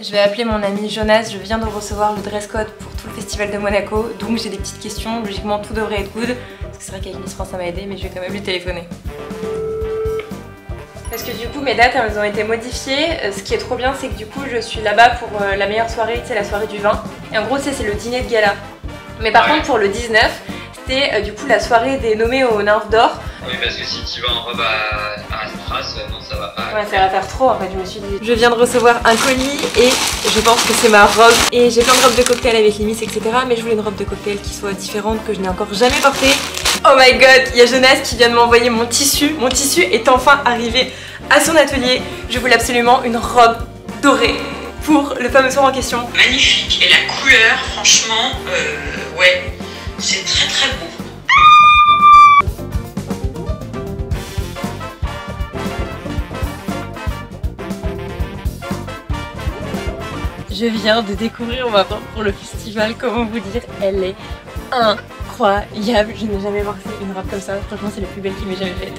Je vais appeler mon ami Jonas, je viens de recevoir le dress code pour tout le festival de Monaco, donc j'ai des petites questions, logiquement tout devrait être good, parce que c'est vrai qu'avec Miss France ça m'a aidé, mais je vais quand même lui téléphoner. Parce que du coup mes dates elles ont été modifiées, ce qui est trop bien c'est que du coup je suis là-bas pour la meilleure soirée, c'est la soirée du vin, et en gros c'est le dîner de gala. Mais par contre pour le 19, c'était du coup la soirée des nommés au Nymphes d'Or. Oui, parce que si tu vas en robe à strass, non ça va pas. Ouais, ça va faire trop en fait, je me suis dit. Je viens de recevoir un colis et je pense que c'est ma robe. Et j'ai plein de robes de cocktail avec les Miss, etc. Mais je voulais une robe de cocktail qui soit différente, que je n'ai encore jamais portée. Oh my god, il y a Jonas qui vient de m'envoyer mon tissu. Mon tissu est enfin arrivé à son atelier. Je voulais absolument une robe dorée pour le fameux soir en question. Magnifique, et la couleur, franchement, ouais, c'est très très beau. Je viens de découvrir ma robe pour le festival, comment vous dire, elle est incroyable. Je n'ai jamais porté une robe comme ça, franchement c'est la plus belle qui m'ait jamais faite.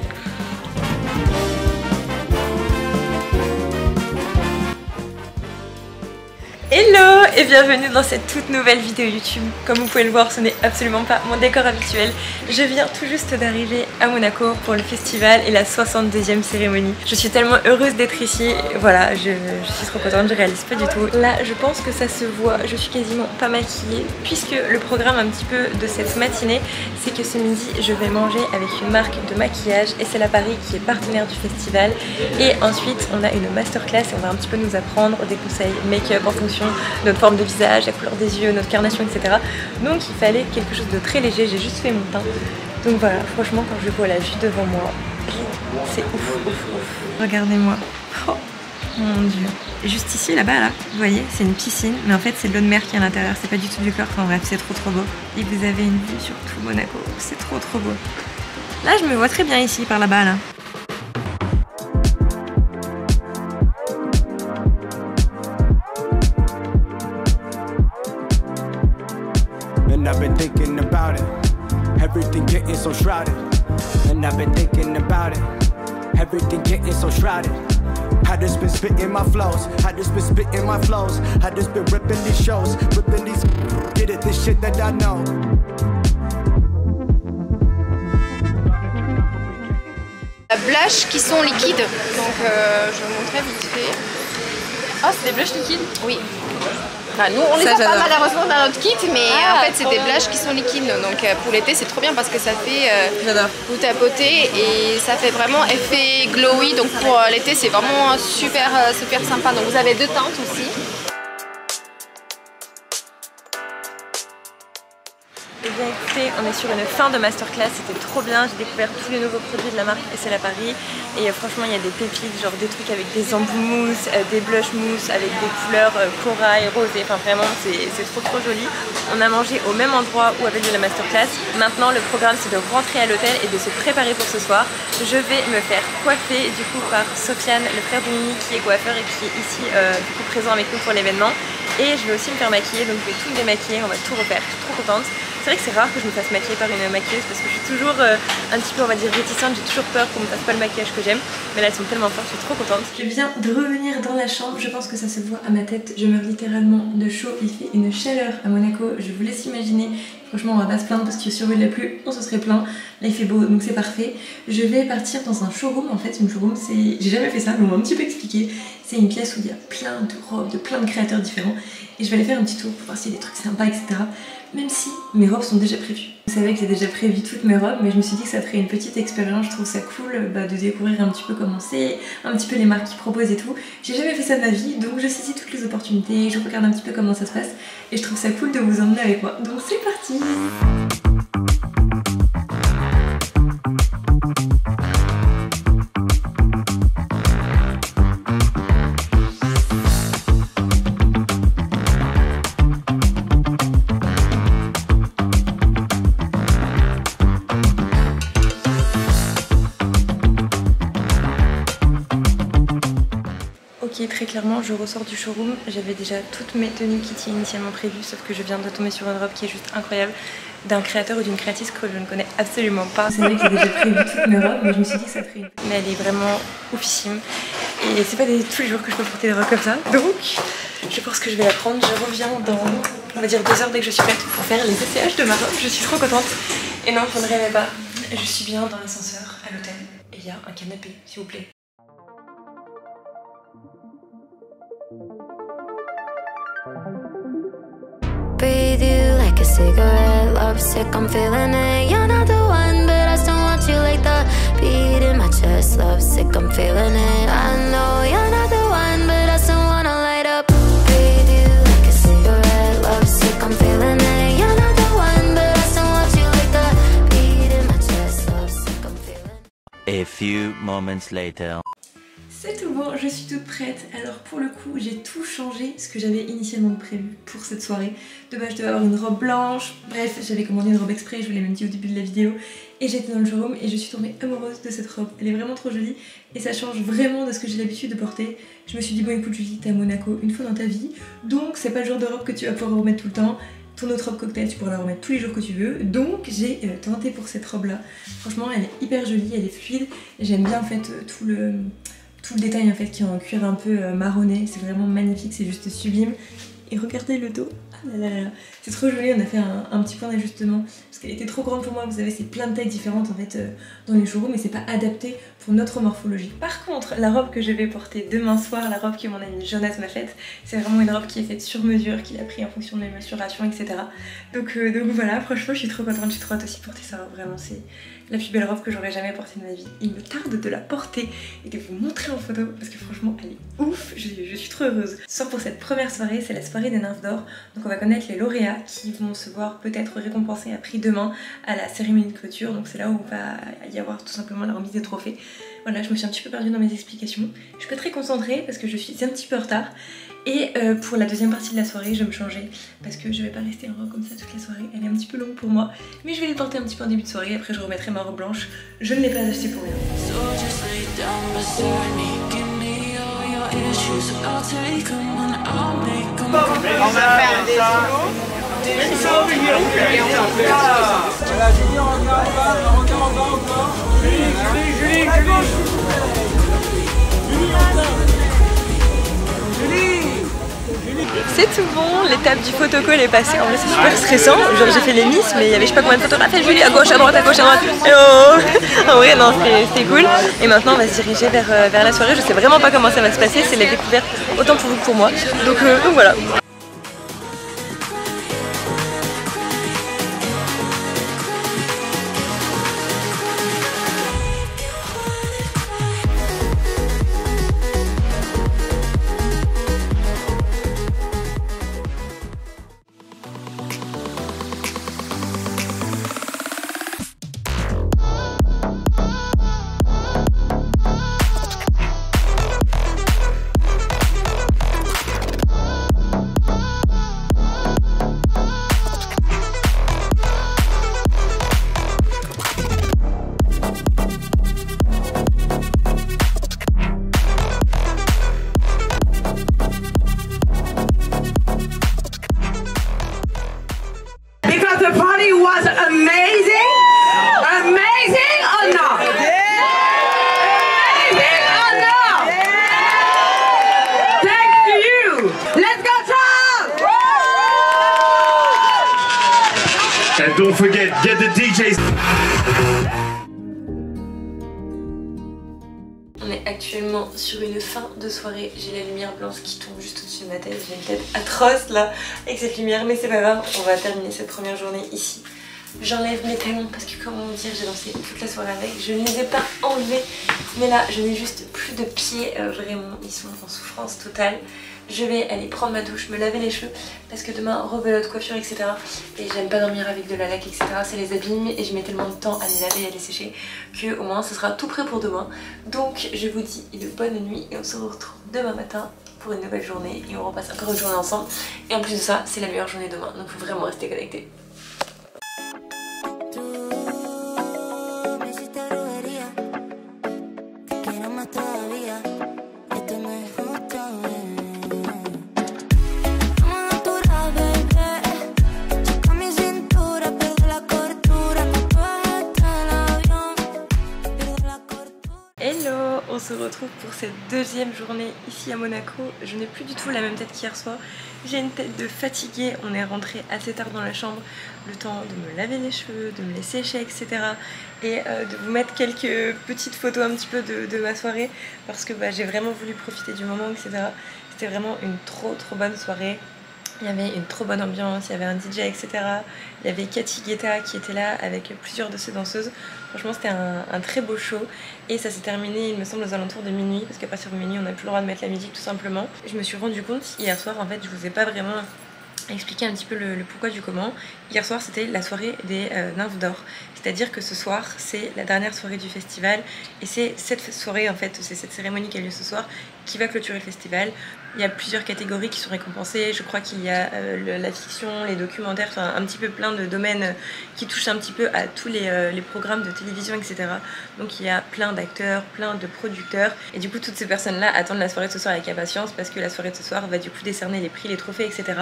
Hello et bienvenue dans cette toute nouvelle vidéo YouTube. Comme vous pouvez le voir, ce n'est absolument pas mon décor habituel. Je viens tout juste d'arriver à Monaco pour le festival et la 62e cérémonie. Je suis tellement heureuse d'être ici. Voilà, je suis trop contente, je réalise pas du tout. Là, je pense que ça se voit, je suis quasiment pas maquillée puisque le programme un petit peu de cette matinée, c'est que ce midi, je vais manger avec une marque de maquillage et c'est la Paris qui est partenaire du festival. Et ensuite, on a une masterclass et on va un petit peu nous apprendre des conseils make-up en fonction de notre forme de visage, la couleur des yeux, notre carnation, etc. Donc il fallait quelque chose de très léger, j'ai juste fait mon teint. Donc voilà, franchement quand je vois la vue devant moi, c'est ouf, ouf, ouf. Regardez-moi. Oh mon dieu. Juste ici, là-bas, là, vous voyez, c'est une piscine, mais en fait c'est de l'eau de mer qui est à l'intérieur, c'est pas du tout du corps, enfin bref, c'est trop trop beau. Et vous avez une vue sur tout Monaco, c'est trop trop beau. Là je me vois très bien ici, par là-bas, là. And I've been thinking about it, everything getting so shrouded. And I've been thinking about it, everything getting so shrouded. I just been spitting my flows, I just been spitting my flows, I just been ripping these shows, ripping these, get it, this shit that I know. Blush qui sont liquides, donc je vous montrerai vite fait. Oh, c'est des blushs liquides? Oui. Enfin, nous on les a pas malheureusement dans notre kit, mais en fait c'est des blushs qui sont liquides, donc pour l'été c'est trop bien parce que ça fait vous tapoter et ça fait vraiment effet glowy, donc pour l'été c'est vraiment super super sympa. Donc vous avez deux teintes aussi. Et bien écoutez, on est sur une fin de masterclass, c'était trop bien, j'ai découvert tous les nouveaux produits de la marque et c'est la Paris. Et franchement il y a des pépites, genre des trucs avec des embouts mousse, des blush mousse avec des couleurs corail, rosé, enfin vraiment c'est trop trop joli. On a mangé au même endroit où avait lieu la masterclass. Maintenant le programme c'est de rentrer à l'hôtel et de se préparer pour ce soir. Je vais me faire coiffer du coup par Sofiane, le frère de Mimi qui est coiffeur et qui est ici du coup présent avec nous pour l'événement. Et je vais aussi me faire maquiller, donc je vais tout me démaquiller, on va tout refaire, je suis trop contente. C'est vrai que c'est rare que je me fasse maquiller par une maquilleuse parce que je suis toujours un petit peu, on va dire, réticente, j'ai toujours peur qu'on me fasse pas le maquillage que j'aime. Mais là elles sont tellement fortes, je suis trop contente. Je viens de revenir dans la chambre, je pense que ça se voit à ma tête, je meurs littéralement de chaud, il fait une chaleur à Monaco, je vous laisse imaginer. Franchement on va pas se plaindre parce que sur de la pluie on se serait plaint. Là il fait beau donc c'est parfait. Je vais partir dans un showroom, en fait une showroom c'est... J'ai jamais fait ça mais on m'a un petit peu expliqué. C'est une pièce où il y a plein de robes de plein de créateurs différents. Et je vais aller faire un petit tour pour voir s'il y a des trucs sympas etc. Même si mes robes sont déjà prévues. Vous savez que j'ai déjà prévu toutes mes robes, mais je me suis dit que ça ferait une petite expérience, je trouve ça cool de découvrir un petit peu comment c'est, un petit peu les marques qui proposent et tout. J'ai jamais fait ça de ma vie, donc je saisis toutes les opportunités, je regarde un petit peu comment ça se passe, et je trouve ça cool de vous emmener avec moi. Donc c'est parti! Ok, très clairement, je ressors du showroom. J'avais déjà toutes mes tenues qui étaient initialement prévues, sauf que je viens de tomber sur une robe qui est juste incroyable, d'un créateur ou d'une créatrice que je ne connais absolument pas. C'est vrai que j'ai déjà prévu toutes mes robes, mais je me suis dit que ça ferait une... Mais elle est vraiment oufissime. et c'est pas tous les jours que je peux porter des robes comme ça. Donc je pense que je vais la prendre. Je reviens dans, on va dire, 2 heures dès que je suis prête pour faire les essayages de ma robe. Je suis trop contente. Et non, je ne rêvais pas. Je suis bien dans l'ascenseur à l'hôtel et il y a un canapé, s'il vous plaît. Breathe you like a cigarette, love sick, I'm feeling it. You're not the one, but I still want you like the beat in my chest, love sick, I'm feeling it. I know you're not the one, but I still wanna light up. Breathe you like a cigarette, love sick, I'm feeling it. You're not the one, but I still want you like the beat in my chest, love sick, I'm feeling it. A few moments later. C'est tout bon, je suis toute prête. Alors pour le coup, j'ai tout changé ce que j'avais initialement prévu pour cette soirée. De base, je devais avoir une robe blanche. Bref, j'avais commandé une robe exprès, je vous l'ai même dit au début de la vidéo. Et j'étais dans le showroom et je suis tombée amoureuse de cette robe. Elle est vraiment trop jolie et ça change vraiment de ce que j'ai l'habitude de porter. Je me suis dit, bon écoute Julie, t'es à Monaco une fois dans ta vie, donc c'est pas le genre de robe que tu vas pouvoir remettre tout le temps. Ton autre robe cocktail, tu pourras la remettre tous les jours que tu veux. Donc j'ai tenté pour cette robe là. Franchement, elle est hyper jolie, elle est fluide. J'aime bien en fait tout le détail en fait qui est en cuir un peu marronné, c'est vraiment magnifique, c'est juste sublime. Et regardez le dos, ah là là là, c'est trop joli, on a fait un petit point d'ajustement parce qu'elle était trop grande pour moi, vous savez c'est plein de tailles différentes en fait dans les showrooms mais c'est pas adapté pour notre morphologie. Par contre la robe que je vais porter demain soir, la robe que mon ami Jonas m'a faite, c'est vraiment une robe qui est faite sur mesure, qu'il a pris en fonction de mes mensurations etc. Donc voilà, franchement je suis trop contente, je suis trop hâte aussi de porter ça, vraiment c'est la plus belle robe que j'aurais jamais portée de ma vie. Il me tarde de la porter et de vous montrer en photo parce que franchement elle est ouf, je suis trop heureuse. Ce soir pour cette première soirée, c'est la soirée des nymphes d'or, donc on va connaître les lauréats qui vont se voir peut-être récompensés à prix demain à la cérémonie de clôture, donc c'est là où va y avoir tout simplement la remise des trophées. Voilà, je me suis un petit peu perdue dans mes explications, je suis pas très concentrée parce que je suis un petit peu en retard. Et pour la deuxième partie de la soirée, je vais me changer parce que je vais pas rester en robe comme ça toute la soirée. Elle est un petit peu longue pour moi, mais je vais les porter un petit peu en début de soirée. Après, je remettrai ma robe blanche. Je ne l'ai pas achetée pour rien. On va faire des solos. Voilà, Julie, regarde encore. Julie. C'est tout bon, l'étape du photocall est passée. En vrai c'est super stressant, genre j'ai fait les miss mais il y avait je sais pas combien de photographes et Julie à gauche, à droite, hello. En vrai non c'était cool. Et maintenant on va se diriger vers la soirée, je sais vraiment pas comment ça va se passer, c'est la découverte autant pour vous que pour moi. Donc voilà. And don't forget, get the DJs. On est actuellement sur une fin de soirée, j'ai la lumière blanche qui tombe juste au-dessus de ma tête, j'ai une tête atroce là avec cette lumière, mais c'est pas grave, on va terminer cette première journée ici. J'enlève mes talons parce que comment dire, j'ai dansé toute la soirée avec, je ne les ai pas enlevés, mais là je n'ai juste plus de pieds, vraiment ils sont en souffrance totale. Je vais aller prendre ma douche, me laver les cheveux parce que demain rebelote, coiffure etc. Et j'aime pas dormir avec de la laque etc. Ça les abîme et je mets tellement de temps à les laver et à les sécher que au moins ce sera tout prêt pour demain. Donc je vous dis une bonne nuit et on se retrouve demain matin pour une nouvelle journée et on repasse encore une journée ensemble. Et en plus de ça, c'est la meilleure journée demain, donc faut vraiment rester connectés. On se retrouve pour cette deuxième journée ici à Monaco. Je n'ai plus du tout la même tête qu'hier soir. J'ai une tête de fatiguée, on est rentré assez tard dans la chambre, le temps de me laver les cheveux, de me les sécher, etc. Et de vous mettre quelques petites photos un petit peu de ma soirée parce que j'ai vraiment voulu profiter du moment, etc. C'était vraiment une trop bonne soirée. Il y avait une trop bonne ambiance, il y avait un DJ, etc. Il y avait Cathy Guetta qui était là avec plusieurs de ses danseuses. Franchement, c'était un très beau show. Et ça s'est terminé, il me semble, aux alentours de minuit. Parce qu'à partir de minuit, on n'a plus le droit de mettre la musique, tout simplement. Je me suis rendu compte hier soir, en fait, je vous ai pas vraiment expliqué un petit peu le pourquoi du comment. Hier soir, c'était la soirée des Nymphes d'Or. C'est-à-dire que ce soir, c'est la dernière soirée du festival. Et c'est cette soirée, en fait, c'est cette cérémonie qui a lieu ce soir qui va clôturer le festival. Il y a plusieurs catégories qui sont récompensées. Je crois qu'il y a la fiction, les documentaires, enfin un petit peu plein de domaines qui touchent un petit peu à tous les programmes de télévision, etc. Donc il y a plein d'acteurs, plein de producteurs. Et du coup, toutes ces personnes-là attendent la soirée de ce soir avec impatience parce que la soirée de ce soir va du coup décerner les prix, les trophées, etc.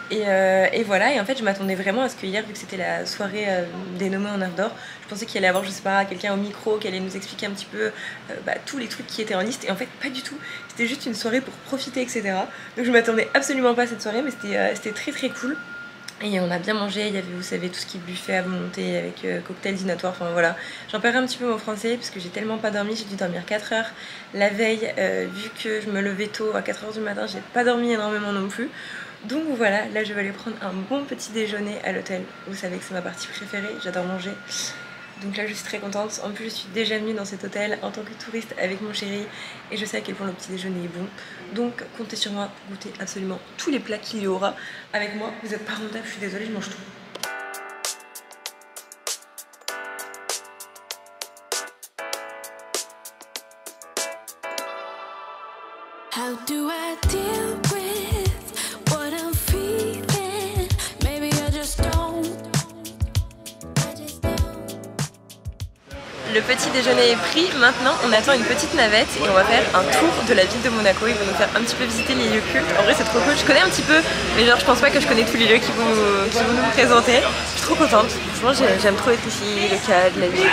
Et voilà, et en fait je m'attendais vraiment à ce que hier, vu que c'était la soirée dénommée en Nymphes d'Or, je pensais qu'il allait y avoir, je sais pas, quelqu'un au micro qui allait nous expliquer un petit peu tous les trucs qui étaient en liste, et en fait pas du tout, c'était juste une soirée pour profiter, etc. Donc je m'attendais absolument pas à cette soirée, mais c'était très cool. Et on a bien mangé, il y avait, vous savez, tout ce qui est buffet à volonté avec cocktail dînatoire, enfin voilà. J'en perds un petit peu mon français parce que j'ai tellement pas dormi, j'ai dû dormir 4 heures la veille, vu que je me levais tôt à 4 heures du matin, j'ai pas dormi énormément non plus. Donc voilà, là je vais aller prendre un bon petit déjeuner à l'hôtel. Vous savez que c'est ma partie préférée, j'adore manger. Donc là je suis très contente. En plus je suis déjà venue dans cet hôtel en tant que touriste avec mon chéri et je sais à quel point le petit déjeuner est bon. Donc comptez sur moi pour goûter absolument tous les plats qu'il y aura avec moi. Vous êtes pas rentable, je suis désolée, je mange tout. How do I deal with what I'm feeling? Maybe I just don't. Le petit déjeuner est pris, maintenant on attend une petite navette et on va faire un tour de la ville de Monaco. Ils vont nous faire un petit peu visiter les lieux cultes. En vrai c'est trop cool, je connais un petit peu, mais genre je pense pas que je connais tous les lieux qui vont nous présenter. Je suis trop contente, franchement j'aime trop être ici, le cadre, la ville.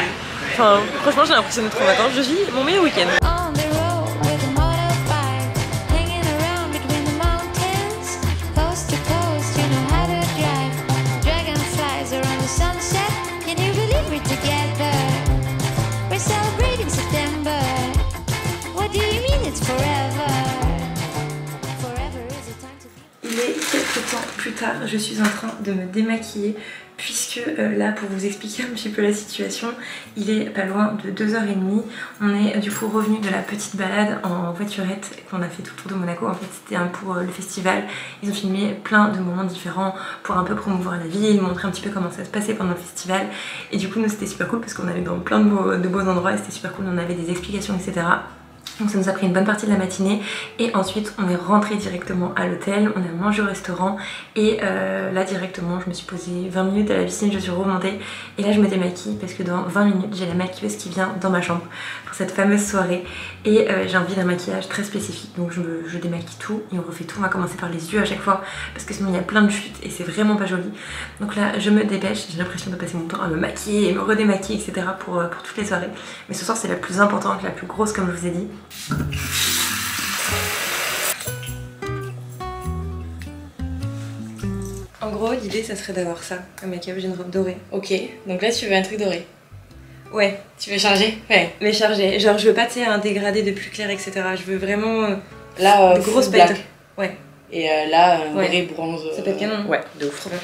Enfin franchement j'ai l'impression d'être en vacances, je vis mon meilleur week-end. Il est quelques temps plus tard, je suis en train de me démaquiller puisque là, pour vous expliquer un petit peu la situation, il est pas loin de 2h30. On est du coup revenu de la petite balade en voiturette qu'on a fait tout autour de Monaco. En fait c'était pour le festival, ils ont filmé plein de moments différents pour un peu promouvoir la ville, montrer un petit peu comment ça se passait pendant le festival. Et du coup nous c'était super cool parce qu'on allait dans plein de beaux endroits et c'était super cool, on avait des explications, etc. Donc ça nous a pris une bonne partie de la matinée et ensuite on est rentré directement à l'hôtel, on a mangé au restaurant et là directement je me suis posée 20 minutes à la piscine, je suis remontée et là je me démaquille parce que dans 20 minutes j'ai la maquilleuse qui vient dans ma chambre pour cette fameuse soirée et j'ai envie d'un maquillage très spécifique, donc je démaquille tout et on refait tout. On va commencer par les yeux à chaque fois parce que sinon il y a plein de chutes et c'est vraiment pas joli. Donc là je me dépêche, j'ai l'impression de passer mon temps à me maquiller et me redémaquiller, etc. pour toutes les soirées, mais ce soir c'est la plus importante, la plus grosse comme je vous ai dit. En gros l'idée ça serait d'avoir ça comme maquillage, j'ai une robe dorée. Ok, donc là tu veux un truc doré. Ouais. Tu veux charger? Ouais. Mais chargé, genre je veux pas un dégradé de plus clair, etc. Je veux vraiment là, de grosses paillettes. Ouais. Et là un vrai bronze. Ça peut être canon. Ouais, de ouf. Trop bien.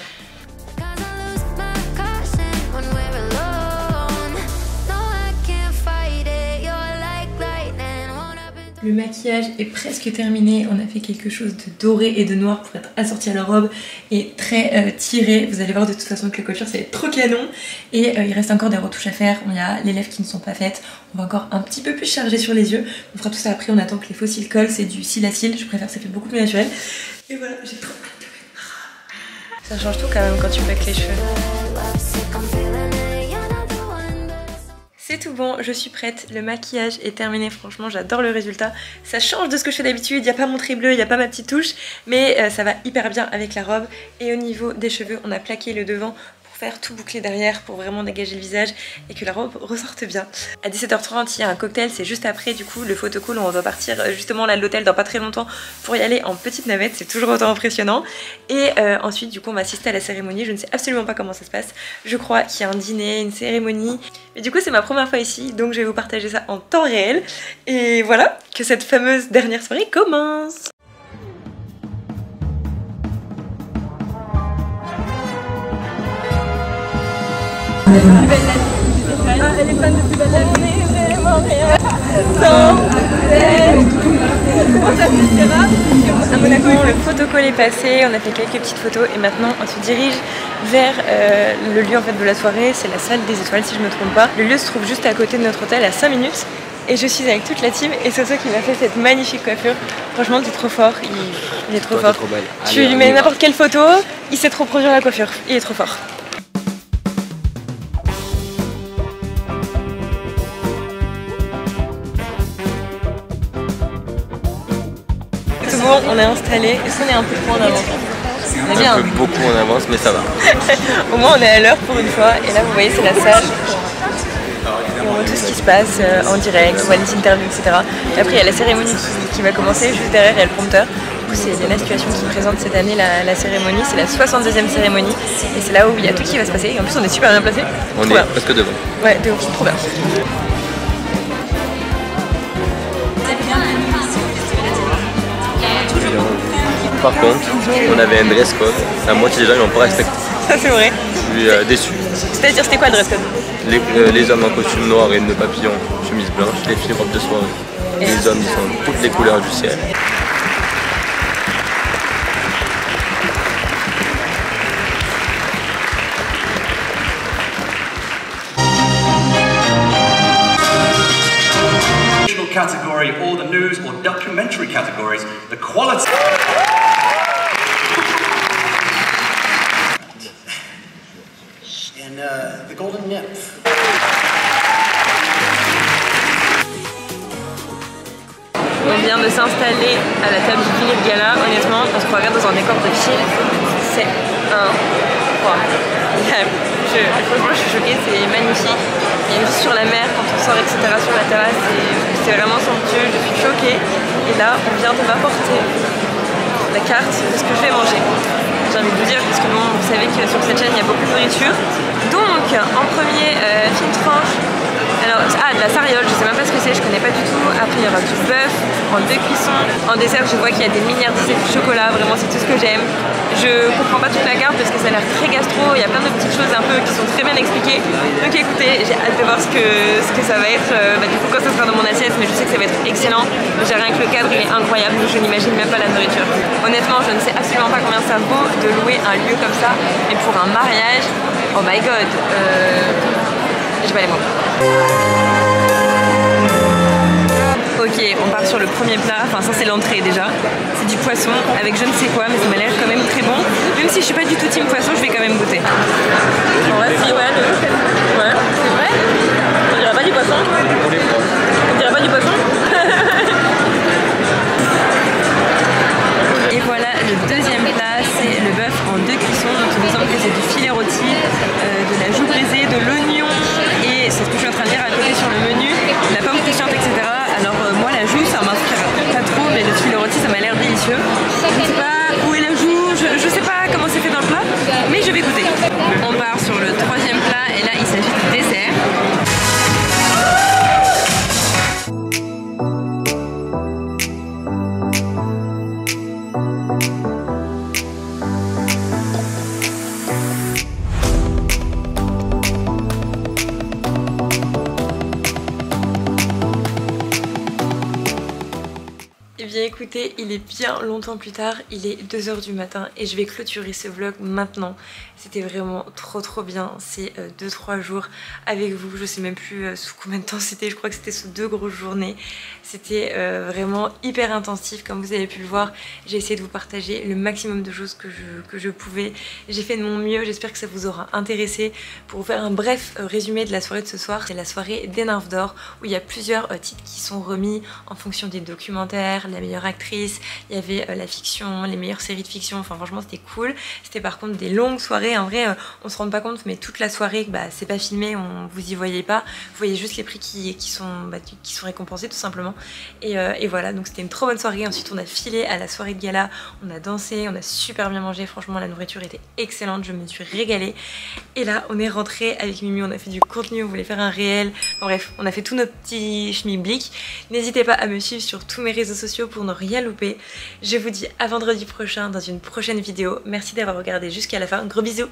Le maquillage est presque terminé, on a fait quelque chose de doré et de noir pour être assorti à la robe et très tiré. Vous allez voir de toute façon que la coiffure c'est trop canon. Et il reste encore des retouches à faire, il y a les lèvres qui ne sont pas faites, on va encore un petit peu plus charger sur les yeux. On fera tout ça après, on attend que les faux cils collent, c'est du cil à cils, je préfère, ça fait beaucoup plus naturel. Et voilà, j'ai trop hâte de mettre. Ça change tout quand même quand tu plaques les cheveux. C'est tout bon, je suis prête, le maquillage est terminé, franchement j'adore le résultat. Ça change de ce que je fais d'habitude, il n'y a pas mon trait bleu, il n'y a pas ma petite touche, mais ça va hyper bien avec la robe. Et au niveau des cheveux, on a plaqué le devant pour faire, tout boucler derrière pour vraiment dégager le visage et que la robe ressorte bien. À 17h30 il y a un cocktail, c'est juste après du coup le photocall où on va partir justement là de l'hôtel dans pas très longtemps pour y aller en petite navette, c'est toujours autant impressionnant. Et ensuite du coup on va assister à la cérémonie, je ne sais absolument pas comment ça se passe, je crois qu'il y a un dîner, une cérémonie, mais du coup c'est ma première fois ici donc je vais vous partager ça en temps réel et voilà que cette fameuse dernière soirée commence. Elle est fan de Plus belle la vie, vraiment rien. À Monaco, le photocall est passé, on a fait quelques petites photos et maintenant on se dirige vers le lieu en fait de la soirée, c'est la salle des étoiles si je me trompe pas. Le lieu se trouve juste à côté de notre hôtel à 5 minutes et je suis avec toute la team et c'est ça qui m'a fait cette magnifique coiffure. Franchement t'es trop fort, il est trop fort. Trop belle. Tu lui mets n'importe quelle photo, il sait trop produire la coiffure, il est trop fort. On est installé. Est-ce qu'on est un peu trop en avance? On est bien. Un peu beaucoup en avance, mais ça va. Au moins on est à l'heure pour une fois. Et là vous voyez c'est la salle. Et on voit tout ce qui se passe en direct, on voit les interviews, etc. Et après il y a la cérémonie qui va commencer. Juste derrière il y a le prompteur. Du coup c'est Léna Situation qui présente cette année la cérémonie. C'est la 62e cérémonie. Et c'est là où il y a tout qui va se passer. Et en plus on est super bien placé. On est presque devant. Ouais, de ouf, trop bien. Par contre, on avait un dress code, la moitié des gens ils n'ont pas respecté. Ça c'est vrai. Je suis déçu. C'est-à-dire c'était quoi le dress code? Les hommes en costume noir et nœud papillon, chemise blanche, les filles robe de soirée. Et les hommes ils sont toutes les couleurs du ciel. Category or the news or documentary categories, the quality. And the golden nymph. On vient de s'installer à la table du dîner de gala. Honnêtement, on se regarde dans un décor de film. C'est incroyable. Franchement, je suis choquée, c'est magnifique. Il y a une vue sur la mer quand on sort, etc. sur la terrasse. C'est vraiment somptueux, je suis choquée. Et là, on vient de m'apporter la carte de ce que je vais manger. J'ai envie de vous dire, parce que bon, vous savez que sur cette chaîne, il y a beaucoup de nourriture. Donc, en premier, fine tranche. Alors, de la sariole, je sais même pas ce que c'est, je connais pas du tout. Après, il y aura du bœuf en 2 cuissons. En dessert, je vois qu'il y a des miniardises et du chocolat, vraiment, c'est tout ce que j'aime. Je comprends pas toute la carte parce que ça a l'air très gastro, il y a plein de petites choses un peu qui sont très bien expliquées. Donc écoutez, j'ai hâte de voir ce que ça va être, du coup quand ça sera dans mon assiette, mais je sais que ça va être excellent. Déjà rien que le cadre il est incroyable, donc je n'imagine même pas la nourriture. Honnêtement, je ne sais absolument pas combien ça vaut de louer un lieu comme ça, mais pour un mariage, oh my god, j'ai pas les mots. Ok, on part sur le premier plat, enfin ça c'est l'entrée déjà. C'est du poisson avec je ne sais quoi, mais ça m'a l'air quand même très bon. Même si je suis pas du tout team poisson, je vais quand même goûter. On va si, ouais, ouais, c'est vrai. On dirait pas du poisson. On dirait pas du poisson. Et voilà, le deuxième plat, c'est le bœuf en 2 cuissons. Donc il me semble que c'est du filet rôti, de la joue braisée, de l'oignon et c'est ce que je suis en train de lire à côté sur le menu, la pomme croustillante, etc. Alors moi la joue ça m'inspire pas trop, mais le filet rôti ça m'a l'air délicieux. Je ne sais pas où est la joue, je sais pas comment c'est fait dans le plat, mais je vais goûter. On part sur le troisième plat et là il s'agit du dessert. bien écoutez, il est bien longtemps plus tard, il est 2 h du matin et je vais clôturer ce vlog maintenant. C'était vraiment trop bien ces 2-3 jours avec vous, je sais même plus sous combien de temps c'était, je crois que c'était sous 2 grosses journées. C'était vraiment hyper intensif comme vous avez pu le voir. J'ai essayé de vous partager le maximum de choses que je pouvais. J'ai fait de mon mieux, j'espère que ça vous aura intéressé. Pour vous faire un bref résumé de la soirée de ce soir, c'est la soirée des Nymphes d'Or où il y a plusieurs titres qui sont remis en fonction des documentaires, la meilleure actrice, il y avait la fiction, les meilleures séries de fiction, enfin franchement c'était cool. C'était par contre des longues soirées, en vrai on se rend pas compte mais toute la soirée bah, c'est pas filmé, vous y voyez pas, vous voyez juste les prix qui sont récompensés tout simplement. Et voilà, donc c'était une trop bonne soirée. Ensuite on a filé à la soirée de gala, on a dansé, on a super bien mangé, franchement la nourriture était excellente, je me suis régalée. Et là on est rentré avec Mimi, on a fait du contenu, on voulait faire un réel, enfin, bref on a fait tous nos petits schmilblick. N'hésitez pas à me suivre sur tous mes réseaux sociaux pour ne rien louper. Je vous dis à vendredi prochain dans une prochaine vidéo. Merci d'avoir regardé jusqu'à la fin, gros bisous.